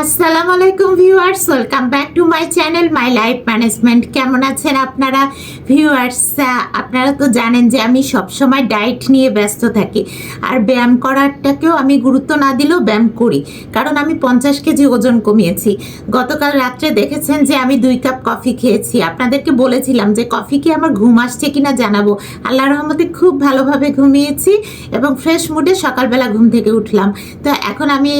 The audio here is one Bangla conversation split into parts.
আসসালামু আলাইকুম viewers, welcome back to my channel my life management. কেমন আছেন আপনারা ভিউয়ার্স? আপনারা তো জানেন যে আমি সবসময় ডায়েট নিয়ে ব্যস্ত থাকি, আর ব্যায়াম করাটাকেও আমি গুরুত্ব না দিলেও ব্যায়াম করি, কারণ আমি 50 কেজি ওজন কমিয়েছি। গতকাল রাত্রে দেখেছেন যে আমি 2 কাপ কফি খেয়েছি। আপনাদেরকে বলেছিলাম যে কফি কি আমার ঘুম আসছে কিনা জানাবো। আল্লাহর রহমতে খুব ভালোভাবে ঘুমিয়েছি এবং ফ্রেশ মুডে সকালবেলা ঘুম থেকে উঠলাম। তো এখন আমি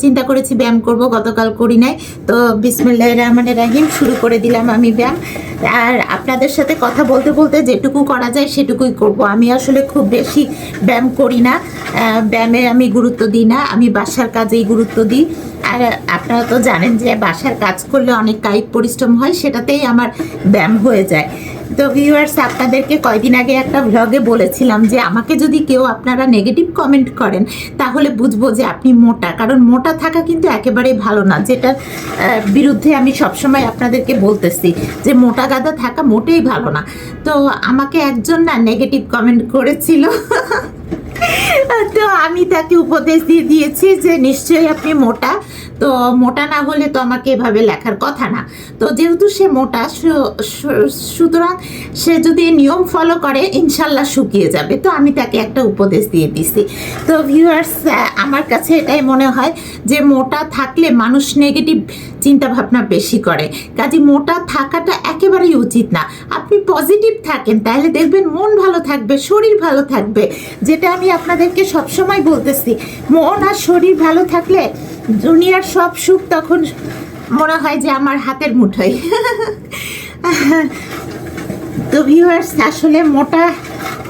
চিন্তা করেছি ব্যায়াম করব, গতকাল করি নাই। তো বিসমিল্লাহির রহমানির রহিম শুরু করে দিলাম আমি ব্যায়াম। আর আপনাদের সাথে কথা বলতে বলতে যেটুকু করা যায় সেটুকুই করব। আমি আসলে খুব বেশি ব্যায়াম করি না, ব্যায়ামে আমি গুরুত্ব দিই না, আমি বাসার কাজেই গুরুত্ব দিই। আর আপনারা তো জানেন যে বাসার কাজ করলে অনেক কায়িক পরিশ্রম হয়, সেটাতেই আমার ব্যায়াম হয়ে যায়। তো ভিউয়ার্স, আপনাদেরকে কয়দিন আগে একটা ভ্লগে বলেছিলাম যে আমাকে যদি কেউ আপনারা নেগেটিভ কমেন্ট করেন তাহলে বুঝবো যে আপনি মোটা, কারণ মোটা থাকা কিন্তু একেবারেই ভালো না, যেটার বিরুদ্ধে আমি সবসময় আপনাদেরকে বলতেছি যে মোটা গাদা থাকা মোটেই ভালো না। তো আমাকে একজন না নেগেটিভ কমেন্ট করেছিল তো আমি তাকে উপদেশ দিয়ে দিয়েছি যে নিশ্চয়ই আপনি মোটা, তো মোটা না হলে তো আমাকে এভাবে লেখার কথা না। তো যেহেতু সে মোটা, সুতরাং সে যদি নিয়ম ফলো করে ইনশাল্লাহ শুকিয়ে যাবে। তো আমি তাকে একটা উপদেশ দিয়ে দিছি। তো ভিউয়ার্স, আমার কাছে এটাই মনে হয় যে মোটা থাকলে মানুষ নেগেটিভ চিন্তা ভাবনা বেশি করে, কাজে মোটা থাকাটা একেবারেই উচিত না। আপনি পজিটিভ থাকেন তাহলে দেখবেন মন ভালো থাকবে, শরীর ভালো থাকবে, যেটা আমি আপনাদেরকে সবসময় বলতেছি। মন আর শরীর ভালো থাকলে দুনিয়ার সব সুখ তখন মনে হয় যে আমার হাতের মুঠোয় তো ভিউয়ার্স, আসলে মোটা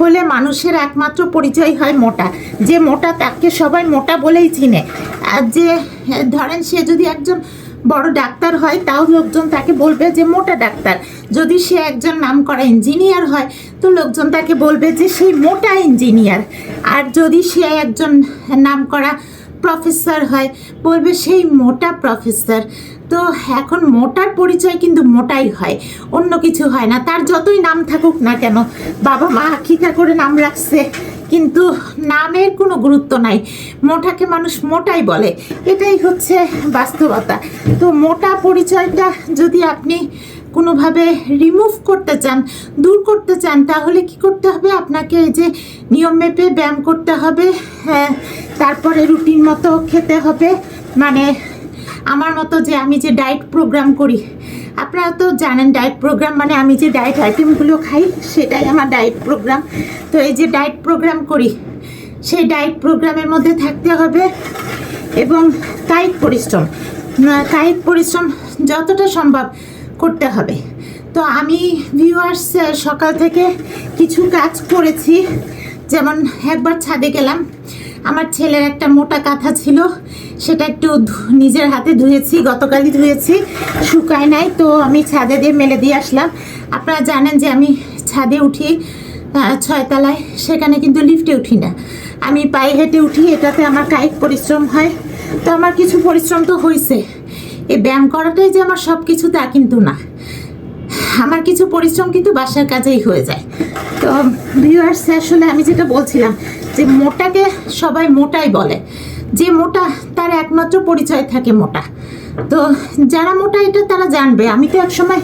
হলে মানুষের একমাত্র পরিচয় হয় মোটা। যে মোটা তাকে সবাই মোটা বলেই চিনে। আর যে ধরেন সে যদি একজন বড় ডাক্তার হয় তাও লোকজন তাকে বলবে যে মোটা ডাক্তার। যদি সে একজন নামকরা ইঞ্জিনিয়ার হয় তো লোকজন তাকে বলবে যে সেই মোটা ইঞ্জিনিয়ার। আর যদি সে একজন নামকরা প্রফেসর হয় বলবে সেই মোটা প্রফেসর। তো এখন মোটার পরিচয় কিন্তু মোটাই হয়, অন্য কিছু হয় না। তার যতই নাম থাকুক না কেন, বাবা মা আকিকা করে নাম রাখছে, কিন্তু নামের কোনো গুরুত্ব নাই, মোটাকে মানুষ মোটাই বলে, এটাই হচ্ছে বাস্তবতা। তো মোটা পরিচয়টা যদি আপনি কোনোভাবে রিমুভ করতে চান, দূর করতে চান, তাহলে কি করতে হবে? আপনাকে এই যে নিয়ম মেপে ব্যায়াম করতে হবে, হ্যাঁ, তারপরে রুটিন মতো খেতে হবে। মানে আমার মতো যে আমি যে ডায়েট প্রোগ্রাম করি, আপনারা তো জানেন ডায়েট প্রোগ্রাম মানে আমি যে ডায়েট আইটেমগুলো খাই সেটাই আমার ডায়েট প্রোগ্রাম। তো এই যে ডায়েট প্রোগ্রাম করি সেই ডায়েট প্রোগ্রামের মধ্যে থাকতে হবে এবং কায়িক পরিশ্রম যতটা সম্ভব করতে হবে। তো আমি ভিউয়ার্স সকাল থেকে কিছু কাজ করেছি, যেমন একবার ছাদে গেলাম, আমার ছেলের একটা মোটা কাঁথা ছিল, সেটা একটু নিজের হাতে ধুয়েছি, গতকালই ধুয়েছি, শুকায় নাই, তো আমি ছাদে দিয়ে মেলে দিয়ে আসলাম। আপনারা জানেন যে আমি ছাদে উঠি 6 তলায়, সেখানে কিন্তু লিফটে উঠি না, আমি পায়ে হেঁটে উঠি, এটাতে আমার কায়িক পরিশ্রম হয়। তো আমার কিছু পরিশ্রম তো হয়েছে। এই ব্যায়াম করাটাই যে আমার সব কিছু তা কিন্তু না, আমার কিছু পরিশ্রম কিন্তু বাসার কাজেই হয়ে যায়। তো ভিউয়ার্স, আসলে আমি যেটা বলছিলাম যে মোটাকে সবাই মোটাই বলে, যে মোটা তার একমাত্র পরিচয় থাকে মোটা। তো যারা মোটা এটা তারা জানবে। আমি তো একসময়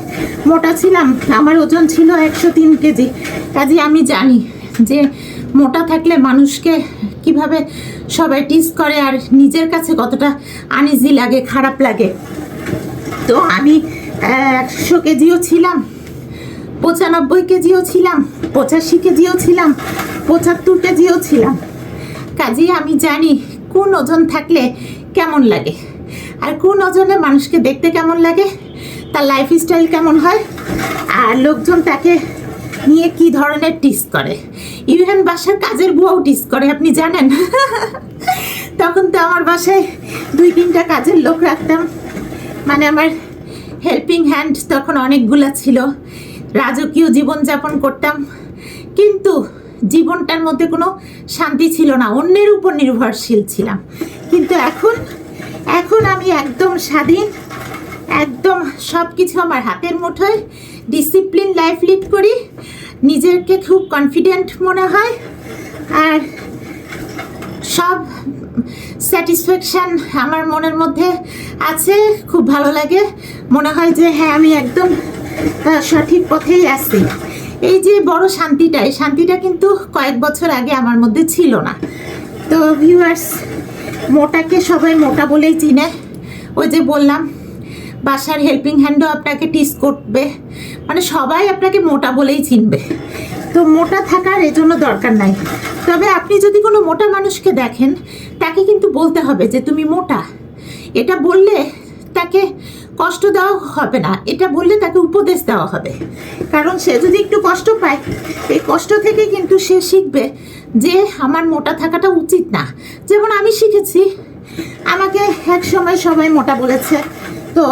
মোটা ছিলাম, আমার ওজন ছিল 103 কেজি, কাজে আমি জানি যে মোটা থাকলে মানুষকে কিভাবে সবাই টিজ করে আর নিজের কাছে কতটা আনইজি লাগে, খারাপ লাগে। তো আমি 100 কেজিও ছিলাম, 95 কেজিও ছিলাম, 85 কেজিও ছিলাম, 75 কেজিও ছিলাম। কাজেই আমি জানি কোন ওজন থাকলে কেমন লাগে আর কোন ওজনে মানুষকে দেখতে কেমন লাগে, তার লাইফস্টাইল কেমন হয়, আর লোকজন তাকে নিয়ে কি ধরনের টিস করে। ইভেন বাসার কাজের বুয়াও টিস করে, আপনি জানেন তখন তো আমার বাসায় 2-3টা কাজের লোক রাখতাম, মানে আমার হেল্পিং হ্যান্ড তখন অনেকগুলো ছিল, রাজকীয় জীবনযাপন করতাম, কিন্তু জীবনটার মধ্যে কোনো শান্তি ছিল না, অন্যের উপর নির্ভরশীল ছিলাম। কিন্তু এখন আমি একদম স্বাধীন, একদম সব কিছু আমার হাতের মুঠোয়, ডিসিপ্লিন লাইফ লিড করি, নিজেকে খুব কনফিডেন্ট মনে হয়, আর সব স্যাটিসফ্যাকশান আমার মনের মধ্যে আছে, খুব ভালো লাগে। মনে হয় যে হ্যাঁ, আমি একদম সঠিক পথেই আছি। এই যে বড় শান্তিটা, এই শান্তিটা কিন্তু কয়েক বছর আগে আমার মধ্যে ছিল না। তো ভিউয়ার্স, মোটাকে সবাই মোটা বলেই চিনে। ওই যে বললাম, বাসার হেল্পিং হ্যান্ডও আপনাকে টিস করবে, মানে সবাই আপনাকে মোটা বলেই চিনবে। তো মোটা থাকার এজন্য দরকার নাই। তবে আপনি যদি কোনো মোটা মানুষকে দেখেন, তাকে কিন্তু বলতে হবে যে তুমি মোটা। এটা বললে তাকে কষ্ট দেওয়া হবে না, এটা বললে তাকে উপদেশ দেওয়া হবে। কারণ সে যদি একটু কষ্ট পায়, এই কষ্ট থেকে কিন্তু সে শিখবে যে আমার মোটা থাকাটা উচিত না। যেমন আমি শিখেছি, আমাকে এক সময় সবাই মোটা বলেছে। তো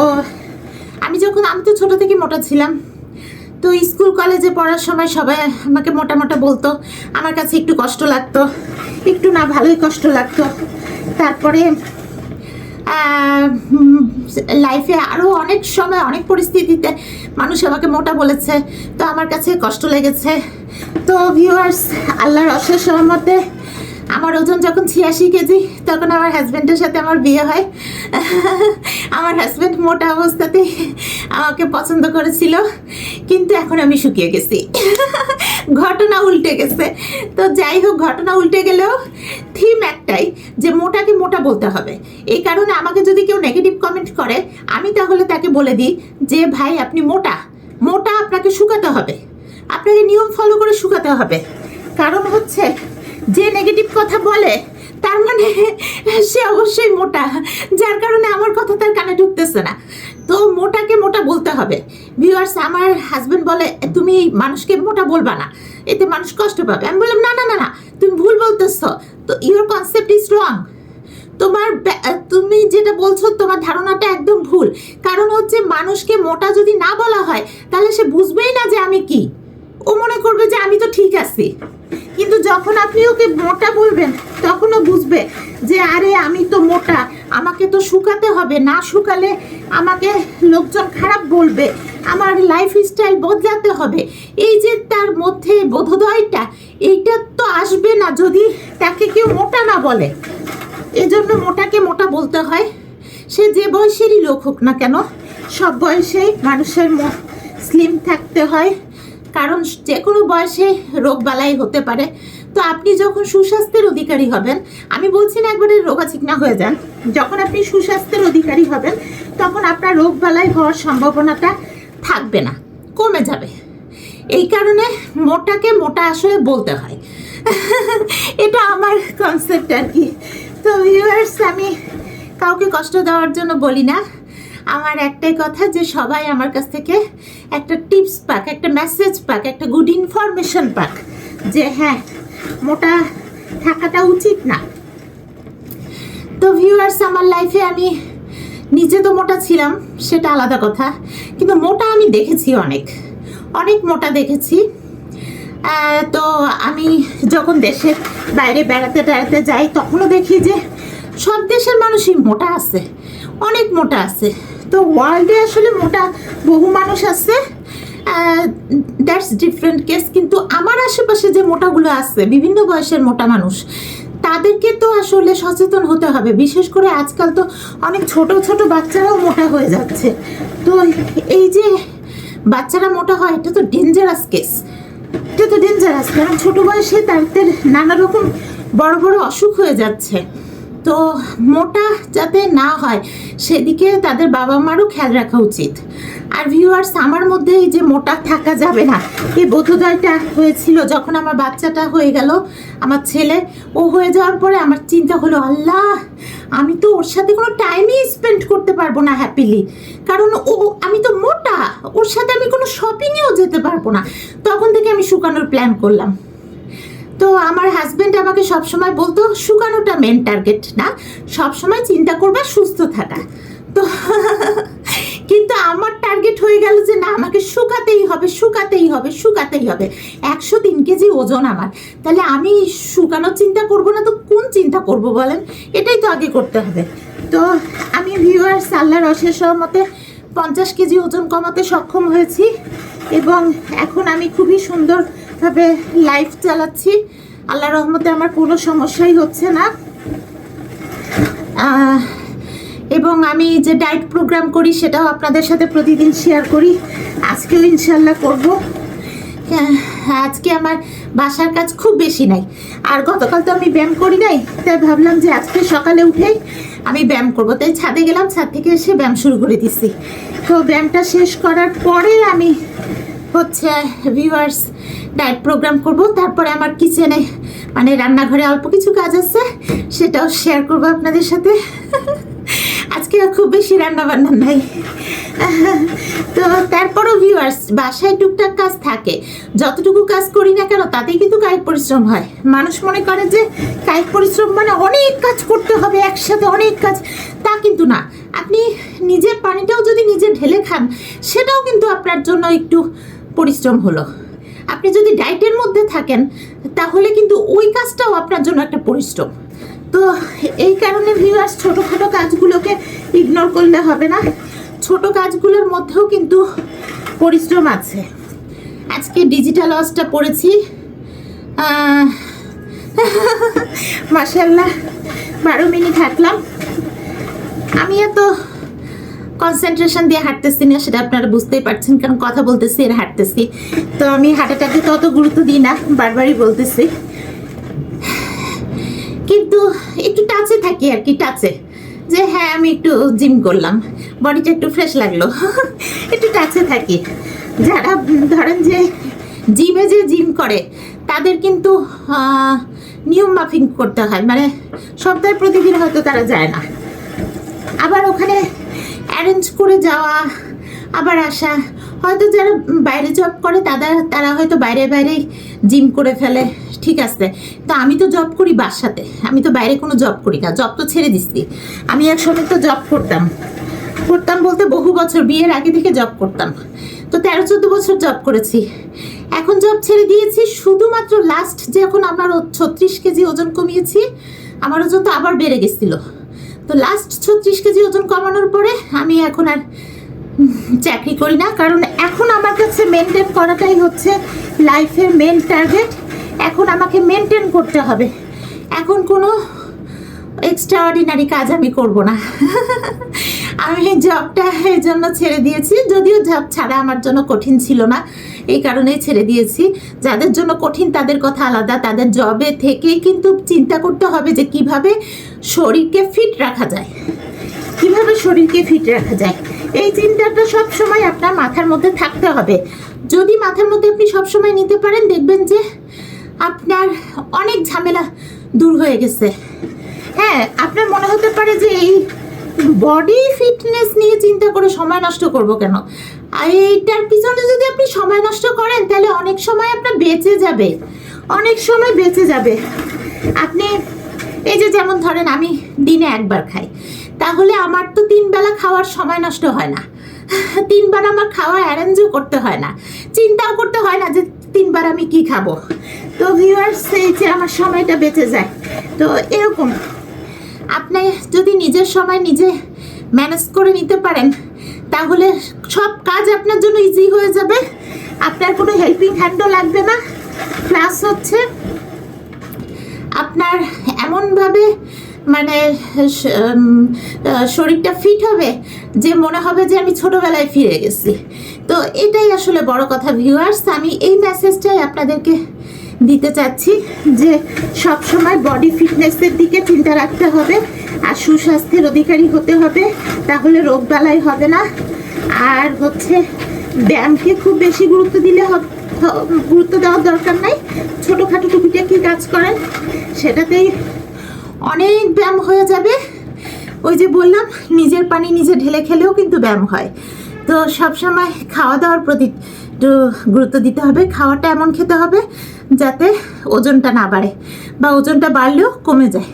আমি তো ছোট থেকে মোটা ছিলাম। তো স্কুল কলেজে পড়ার সময় সবাই আমাকে মোটা মোটা বলতো। আমার কাছে একটু কষ্ট লাগতো, একটু না ভালোই কষ্ট লাগতো। তারপরে লাইফে আরও অনেক সময় অনেক পরিস্থিতিতে মানুষ আমাকে মোটা বলেছে, তো আমার কাছে কষ্ট লেগেছে। তো ভিউয়ার্স, আল্লাহর অশেষ রহমতে আমার ওজন যখন 86 কেজি, তখন আমার হাজব্যান্ডের সাথে আমার বিয়ে হয়। আমার হাজব্যান্ড মোটা অবস্থাতেই আমাকে পছন্দ করেছিল, কিন্তু এখন আমি শুকিয়ে গেছি। ঘটনা উল্টে গেছে। তো যাই হোক, ঘটনা উল্টে গেলেও থিম একটাই, যে মোটাকে মোটা বলতে হবে। এই কারণে আমাকে যদি কেউ নেগেটিভ কমেন্ট করে, আমি তাহলে তাকে বলে দিই যে ভাই, আপনি মোটা, আপনাকে শুকাতে হবে, আপনাকে নিয়ম ফলো করে শুকাতে হবে। কারণ হচ্ছে, যে নেগেটিভ কথা বলে তার মানে সে অবশ্যই মোটা, যার কারণে আমার কথা তার কানে ঢুকতেছে না। তো মোটাকে মোটা বলতে হবে। ভিউয়ার্স, আমার হাজবেন্ড বলে তুমি মানুষকে মোটা বলবা না, এতে মানুষ কষ্ট পাবে। আমি বললাম না না না না, তুমি ভুল বলতেছ। তো ইউর কনসেপ্ট ইজ রং। তুমি যেটা বলছো, তোমার ধারণাটা একদম ভুল। কারণ হচ্ছে, মানুষকে মোটা যদি না বলা হয়, তাহলে সে বুঝবেই না যে আমি কি। ও মনে করবে যে আমি তো ঠিক আছি। কিন্তু যখন আপনি ওকে মোটা বলবেন, তখন ও বুঝবে যে আরে আমি তো মোটা, আমাকে তো শুকাতে হবে, না শুকালে আমাকে লোকজন খারাপ বলবে, আমার লাইফস্টাইল বদলাতে হবে। এই যে তার মধ্যে বোধোদয়টা, এইটা তো আসবে না যদি তাকে কেউ মোটা না বলে। এজন্য মোটাকে মোটা বলতে হয়। সে যে বয়সেরই লোক হোক না কেন, সব বয়সেই মানুষের স্লিম থাকতে হয়। কারণ যে কোনো বয়সে রোগ বালাই হতে পারে। তো আপনি যখন সুস্বাস্থ্যের অধিকারী হবেন, আমি বলছি না একবারে রোগাচিকনা হয়ে যান, যখন আপনি সুস্বাস্থ্যের অধিকারী হবেন, তখন আপনার রোগ বালাই হওয়ার সম্ভাবনাটা থাকবে না, কমে যাবে। এই কারণে মোটাকে মোটা আসলে বলতে হয়। এটা আমার কনসেপ্ট আর কি। তো ভিউয়ার্স, আমি কাউকে কষ্ট দেওয়ার জন্য বলি না। আমার একটাই কথা, যে সবাই আমার কাছ থেকে একটা টিপস পাক, একটা মেসেজ পাক, একটা গুড ইনফরমেশন পাক, যে হ্যাঁ, মোটা থাকাটা উচিত না। তো ভিউয়ার্স, আমার লাইফে আমি নিজে তো মোটা ছিলাম, সেটা আলাদা কথা, কিন্তু মোটা আমি দেখেছি, অনেক অনেক মোটা দেখেছি। তো আমি যখন দেশের বাইরে বেড়াতে যাই, তখনও দেখি যে সব দেশের মানুষই মোটা আছে, অনেক মোটা আছে। তো ওয়ার্ল্ডে আসলে মোটা বহু মানুষ আছে, দ্যাটস ডিফারেন্ট কেস। কিন্তু আমার আশেপাশে যে মোটাগুলো আছে, বিভিন্ন বয়সের মোটা মানুষ, তাদেরকে তো আসলে সচেতন হতে হবে। বিশেষ করে আজকাল তো অনেক ছোট ছোট বাচ্চারাও মোটা হয়ে যাচ্ছে। তো এই যে বাচ্চারা মোটা হয়, এটা তো ডেঞ্জারাস কেস। এটা তো ডেঞ্জারাস, কারণ ছোট বয়সে তাদের নানা রকম বড় বড় অসুখ হয়ে যাচ্ছে। তো মোটা যাতে না হয়, সেদিকে তাদের বাবা মারও খেয়াল রাখা উচিত। আর ভিউয়ার্স, আমার মধ্যে এই যে মোটা থাকা যাবে না, এই বোধোদয়টা হয়েছিল যখন আমার বাচ্চাটা হয়ে গেল, আমার ছেলে। ও হয়ে যাওয়ার পরে আমার চিন্তা হলো, আল্লাহ, আমি তো ওর সাথে কোনো টাইমই স্পেন্ড করতে পারবো না হ্যাপিলি, কারণ আমি তো মোটা, ওর সাথে আমি কোনো শপিংয়েও যেতে পারবো না। তখন থেকে আমি শুকানোর প্ল্যান করলাম। তো আমার হাজব্যান্ড আমাকে সবসময় বলতো, শুকানোটা মেন টার্গেট না, সবসময় চিন্তা করবা সুস্থ থাকা। তো কিন্তু আমার টার্গেট হয়ে গেল যে না, আমাকে শুকাতেই হবে, শুকাতেই হবে, শুকাতেই হবে। 103 কেজি ওজন আমার, তাহলে আমি শুকানোর চিন্তা করব না তো কোন চিন্তা করব বলেন? এটাই তো আগে করতে হবে। তো আমি ভিউয়ার্স, আল্লাহর অশেষ রহমতে 50 কেজি ওজন কমাতে সক্ষম হয়েছি, এবং এখন আমি খুবই সুন্দরভাবে লাইফ চালাচ্ছি। আল্লাহর রহমতে আমার কোনো সমস্যাই হচ্ছে না। এবং আমি যে ডায়েট প্রোগ্রাম করি সেটাও আপনাদের সাথে প্রতিদিন শেয়ার করি। আজকেও ইনশাল্লাহ করব। আজকে আমার বাসার কাজ খুব বেশি নাই, আর গতকাল তো আমি ব্যায়াম করি নাই, তাই ভাবলাম যে আজকে সকালে উঠেই আমি ব্যায়াম করব। তাই ছাদে গেলাম, ছাদ থেকে এসে ব্যায়াম শুরু করে দিচ্ছি। তো ব্যায়ামটা শেষ করার পরে আমি হচ্ছে ভিউয়ার্স ডায়েট প্রোগ্রাম করব। তারপরে আমার কিচেনে মানে রান্নাঘরে অল্প কিছু কাজ আছে, সেটাও শেয়ার করব আপনাদের সাথে। আজকে খুব বেশি রান্না বান্না নাই। তো তারপরও ভিউয়ার্স বাসায় টুকটাক কাজ থাকে, যতটুকু কাজ করি না কেন তাতেই কিন্তু কায়িক পরিশ্রম হয়। মানুষ মনে করে যে কায়িক পরিশ্রম মানে অনেক কাজ করতে হবে একসাথে, অনেক কাজ, তা কিন্তু না। আপনি নিজের পানিটাও যদি নিজে ঢেলে খান সেটাও কিন্তু আপনার জন্য একটু পরিশ্রম হলো। আপনি যদি ডায়েটের মধ্যে থাকেন তাহলে কিন্তু ওই কাজটাও আপনার জন্য একটা পরিশ্রম। তো এই কারণে ভিউয়ার্স ছোটোখাটো কাজগুলোকে ইগনোর করলে হবে না, ছোট কাজগুলোর মধ্যেও কিন্তু পরিশ্রম আছে। আজকে ডিজিটাল ওয়াচটা পড়েছি, মাশাআল্লাহ 12 মিনিট হাঁটলাম। আমি এত কনসেন্ট্রেশন দিয়ে হাঁটতেছি না, সেটা আপনারা বুঝতেই পারছেন, কারণ কথা বলতেছি আর হাঁটতেছি। তো আমি হাঁটাটাকে তত গুরুত্ব দিই না, বারবারই বলতেছি, কিন্তু একটু টাচে থাকি আর কি, টাচে যে হ্যাঁ আমি একটু জিম করলাম, বডিটা একটু ফ্রেশ লাগলো, একটু টাচে থাকি। যারা ধরেন যে জিম করে তাদের কিন্তু নিয়ম মাফিক করতে হয়, মানে সপ্তাহে প্রতিদিন হয়তো তারা যায় না, আবার ওখানে অ্যারেঞ্জ করে যাওয়া আবার আসা। হয়তো যারা বাইরে জব করে তারা হয়তো বাইরেই জিম করে ফেলে, ঠিক আছে। তো আমি তো জব করি বাসাতে, আমি তো বাইরে কোনো জব করি না, জব তো ছেড়ে দিচ্ছি। আমি এক সময় তো জব করতাম বলতে বহু বছর, বিয়ের আগে থেকে জব করতাম। তো 13-14 বছর জব করেছি, এখন জব ছেড়ে দিয়েছি। শুধুমাত্র লাস্ট যখন আমার 36 কেজি ওজন কমিয়েছি, আমার ওজন তো আবার বেড়ে গেছিলো। তো লাস্ট 36 কেজি ওজন কমানোর পরে আমি এখন আর চাকরি করি না, কারণ এখন আমার কাছে মেনটেন করাটাই হচ্ছে লাইফের মেন টার্গেট। এখন আমাকে মেনটেন করতে হবে, এখন কোনো এক্সট্রা অর্ডিনারি কাজ আমি করব না। আমি জবটা এই জন্য ছেড়ে দিয়েছি, যদিও জব ছাড়া আমার জন্য কঠিন ছিল না, এই কারণেই ছেড়ে দিয়েছি। যাদের জন্য কঠিন তাদের কথা আলাদা, তাদের জবে থেকেই কিন্তু চিন্তা করতে হবে যে কিভাবে শরীরকে ফিট রাখা যায়, এই চিন্তাটা সব সময় আপনার মাথার মধ্যে থাকতে হবে। যদি মাথার মধ্যে আপনি সব সময় নিতে পারেন, দেখবেন যে আপনার অনেক ঝামেলা দূর হয়ে গেছে। হ্যাঁ, আপনার মনে হতে পারে যে এই বডি ফিটনেস নিয়ে চিন্তা করে সময় নষ্ট করব কেন, আর এইটার পিছনে যদি আপনি সময় নষ্ট করেন তাহলে অনেক সময় আপনার বেঁচে যাবে। আপনি এই যে যেমন ধরেন আমি দিনে একবার খাই, তাহলে আমার তো 3 বেলা খাওয়ার সময় নষ্ট হয় না, 3 বার আমার খাওয়া অ্যারেঞ্জও করতে হয় না, চিন্তাও করতে হয় না যে 3 বার আমি কি খাবো। তো ভিউয়ার্স এই যে আমার সময়টা বেঁচে যায়। তো এরকম আপনি যদি নিজের সময় নিজে ম্যানেজ করে নিতে পারেন তাহলে সব কাজ আপনার জন্য ইজি হয়ে যাবে, আপনার কোনো হেল্পিং হ্যান্ডও লাগবে না। প্লাস হচ্ছে আপনার এমনভাবে মানে শরীরটা ফিট হবে যে মনে হবে যে আমি ছোটোবেলায় ফিরে গেছি। তো এটাই আসলে বড় কথা ভিউয়ার্স, আমি এই মেসেজটাই আপনাদেরকে দিতে চাচ্ছি যে সব সময় বডি ফিটনেসের দিকে চিন্তা রাখতে হবে আর সুস্বাস্থ্যের অধিকারী হতে হবে, তাহলে রোগবালাই হবে না। আর হচ্ছে ব্যায়ামকে খুব বেশি গুরুত্ব দেওয়ার দরকার নাই, ছোটোখাটো টুকিটাকি কাজ করেন, সেটাতেই অনেক ব্যায়াম হয়ে যাবে। ওই যে বললাম নিজের পানি নিজে ঢেলে খেলেও কিন্তু ব্যায়াম হয়। তো সবসময় খাওয়া দাওয়ার প্রতি একটু গুরুত্ব দিতে হবে, খাওয়াটা এমন খেতে হবে যাতে ওজনটা না বাড়ে বা ওজনটা বাড়লেও কমে যায়।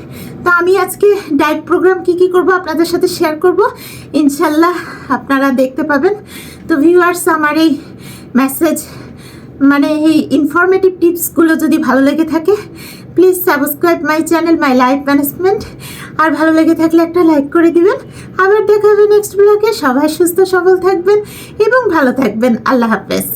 তো আমি আজকে ডায়েট প্রোগ্রাম কি করব আপনাদের সাথে শেয়ার করব, ইনশাল্লাহ আপনারা দেখতে পাবেন। তো ভিউয়ার্স আমার এই মেসেজ মানে এই ইনফরমেটিভ টিপসগুলো যদি ভালো লেগে থাকে please subscribe my channel my life management, আর ভালো লেগে থাকলে একটা লাইক করে দিবেন। আবার দেখা হবে নেক্সট ব্লগে। সবাই সুস্থ সবল থাকবেন এবং ভালো থাকবেন। আল্লাহ হাফেজ।